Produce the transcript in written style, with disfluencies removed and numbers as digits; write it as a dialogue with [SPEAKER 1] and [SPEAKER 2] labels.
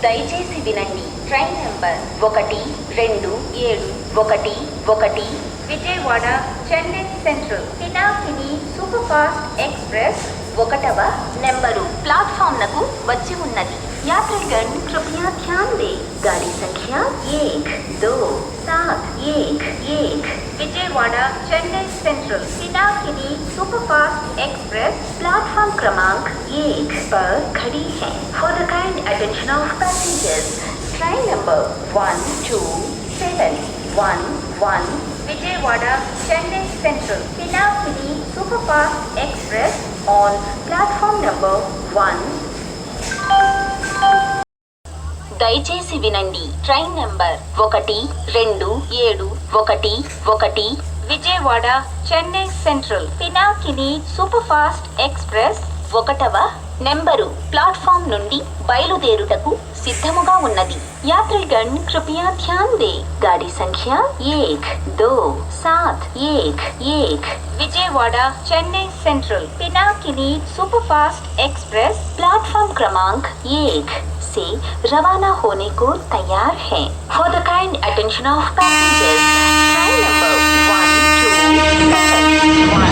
[SPEAKER 1] దయచేసి వినండి. Train number 1271 Vijayawada Chennai central Pinakini super fast express 1వ నెంబరు ప్లాట్ఫామ్నకు వచ్చి ఉన్నది. यात्रीगण कृपया ध्यान दें. गाड़ी संख्या 1, 2, 7, 1, 1 Vijayawada Chennai central Pinakini superfast express platform क्रमांक 1 पर खड़ी है. For the kind attention of passengers, train number 12711 Vijayawada Chennai central Pinakini superfast express on platform number 1. దయచేసి వినండి. Train number 1271 Vijayawada Chennai central Pinakini super fast express 1వ నెంబరు ప్లాట్ఫామ్ నుండి బయలుదేరుటకు సిద్ధముగా ఉన్నది. यात्रीगण कृपया ध्यान दें. गाड़ी संख्या 1, 2, 7, 1, 1 Vijayawada Chennai central Pinakini superfast express platform क्रमांक 1 से रवाना होने को तैयार है. For the kind attention of passengers, train number 1271